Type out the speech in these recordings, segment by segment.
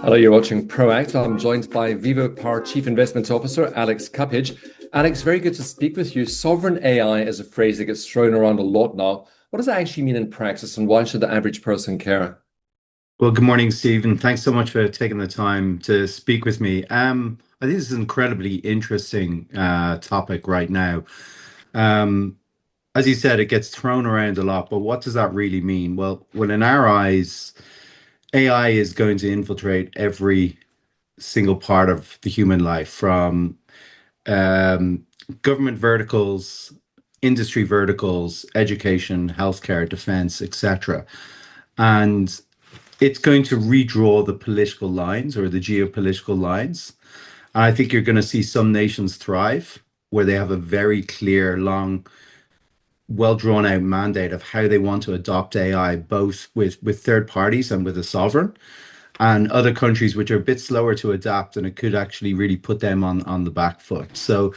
Hello, you're watching Proact. I'm joined by VivoPower Chief Investment Officer, Alex Cuppage. Alex, very good to speak with you. Sovereign AI is a phrase that gets thrown around a lot now. What does that actually mean in practice, and why should the average person care? Well, good morning, Stephen. Thanks so much for taking the time to speak with me. I think this is an incredibly interesting topic right now. Um, as you said, it gets thrown around a lot, but what does that really mean? Well, in our eyes, AI is going to infiltrate every single part of the human life, from um, government verticals, industry verticals, education, healthcare, defense, etc. And it's going to redraw the political lines or the geopolitical lines. And I think you're going to see some nations thrive where they have a very clear, long, well drawn out mandate of how they want to adopt AI, both with third parties and with a sovereign, and other countries which are a bit slower to adapt, and it could actually really put them on the back foot. So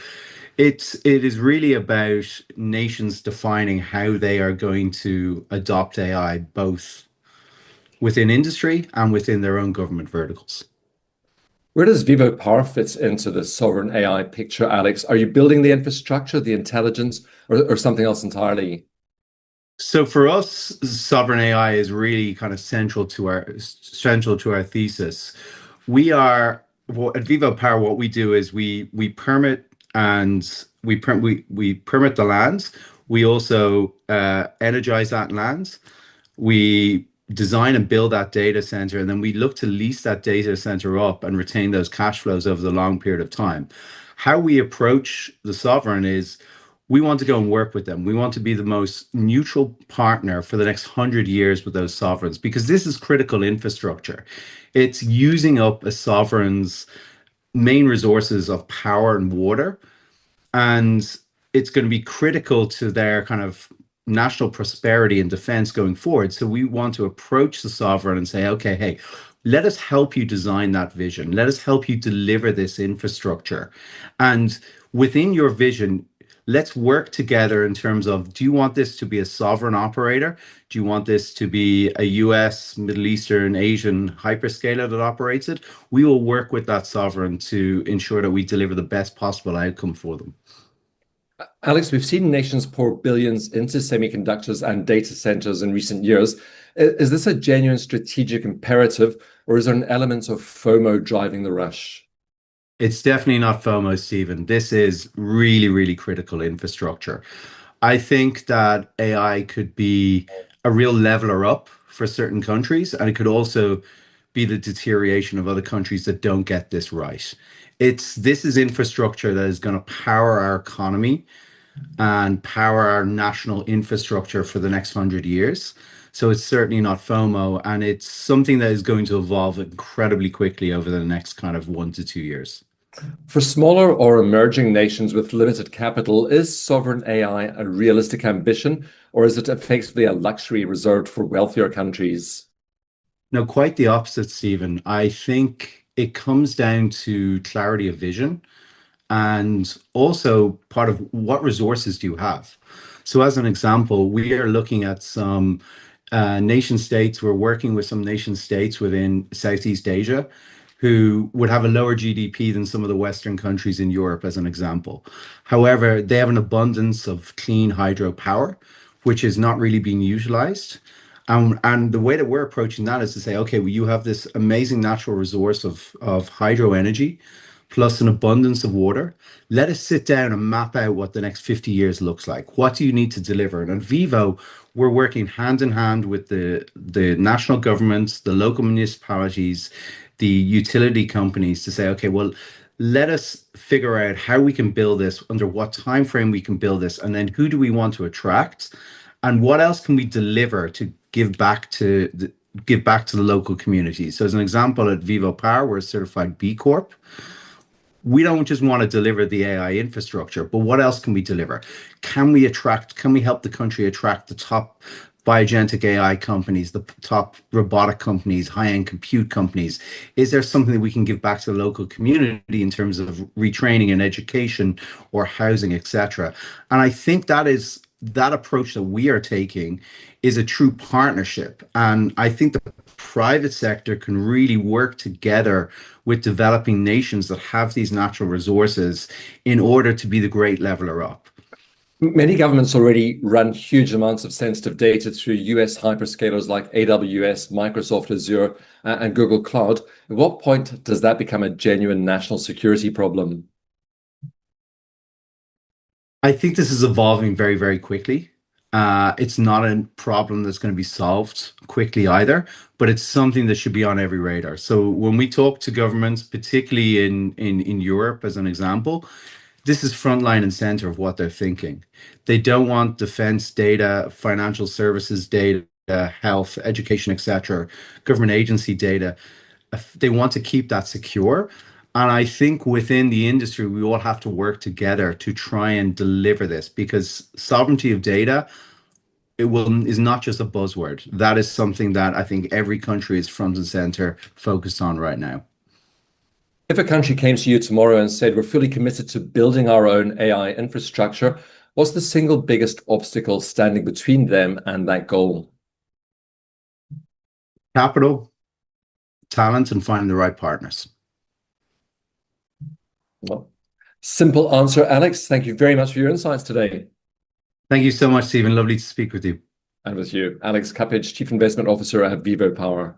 it is really about nations defining how they are going to adopt AI, both within industry and within their own government verticals. Where does VivoPower fit into the sovereign AI picture, Alex? Are you building the infrastructure, the intelligence, or something else entirely? So for us, sovereign AI is really kind of central to our thesis. We are at VivoPower. What we do is we permit and we permit the lands. We also energize that land. We design and build that data center, and then we look to lease that data center up and retain those cash flows over the long period of time. How we approach the sovereign is we want to go and work with them. We want to be the most neutral partner for the next 100 years with those sovereigns, because this is critical infrastructure. It's using up a sovereign's main resources of power and water, and it's going to be critical to their kind of national prosperity and defense going forward. So we want to approach the sovereign and say, okay, hey, let us help you design that vision. Let us help you deliver this infrastructure. And within your vision, let's work together in terms of, do you want this to be a sovereign operator? Do you want this to be a US, Middle Eastern, Asian hyperscaler that operates it? We will work with that sovereign to ensure that we deliver the best possible outcome for them. Alex, we've seen nations pour billions into semiconductors and data centers in recent years. Is this a genuine strategic imperative, or is there an element of FOMO driving the rush? It's definitely not FOMO, Stephen. This is really, really critical infrastructure. I think that AI could be a real leveler up for certain countries, and it could also be the deterioration of other countries that don't get this right. This is infrastructure that is going to power our economy and power our national infrastructure for the next 100 years. So it's certainly not FOMO, and it's something that is going to evolve incredibly quickly over the next kind of 1 to 2 years. For smaller or emerging nations with limited capital, is sovereign AI a realistic ambition, or is it effectively a luxury reserved for wealthier countries? No, quite the opposite, Stephen. I think it comes down to clarity of vision and also part of what resources do you have. So, as an example, we are looking at some nation states. We're working with some nation states within Southeast Asia who would have a lower GDP than some of the Western countries in Europe, as an example. However, they have an abundance of clean hydropower, which is not really being utilized. And the way that we're approaching that is to say, okay, well, you have this amazing natural resource of hydro energy plus an abundance of water. Let us sit down and map out what the next 50 years looks like. What do you need to deliver? And at Vivo, we're working hand in hand with the national governments, the local municipalities, the utility companies to say, okay, well, let us figure out how we can build this, under what time frame we can build this, and then who do we want to attract, and what else can we deliver to give back to the local community. So as an example, at VivoPower, we're a certified B Corp. We don't just want to deliver the AI infrastructure, but what else can we deliver? Can we help the country attract the top biogenetic AI companies, the top robotic companies, high-end compute companies? Is there something that we can give back to the local community in terms of retraining and education or housing, etc.? And I think that approach that we are taking is a true partnership. And I think the private sector can really work together with developing nations that have these natural resources in order to be the great leveler up. Many governments already run huge amounts of sensitive data through US hyperscalers like AWS, Microsoft Azure, and Google Cloud. At what point does that become a genuine national security problem? I think this is evolving very, very quickly. It's not a problem that's going to be solved quickly either, but it's something that should be on every radar. So when we talk to governments, particularly in Europe, as an example, this is frontline and center of what they're thinking. They don't want defense data, financial services data, health, education, etc., government agency data. They want to keep that secure. And I think within the industry, we all have to work together to try and deliver this because sovereignty of data is not just a buzzword. That is something that I think every country is front and center focused on right now. If a country came to you tomorrow and said, we're fully committed to building our own AI infrastructure, what's the single biggest obstacle standing between them and that goal? Capital, talent, and finding the right partners. Well, simple answer, Alex. Thank you very much for your insights today. Thank you so much, Stephen. Lovely to speak with you. And with you, Alex Cuppage, Chief Investment Officer at VivoPower.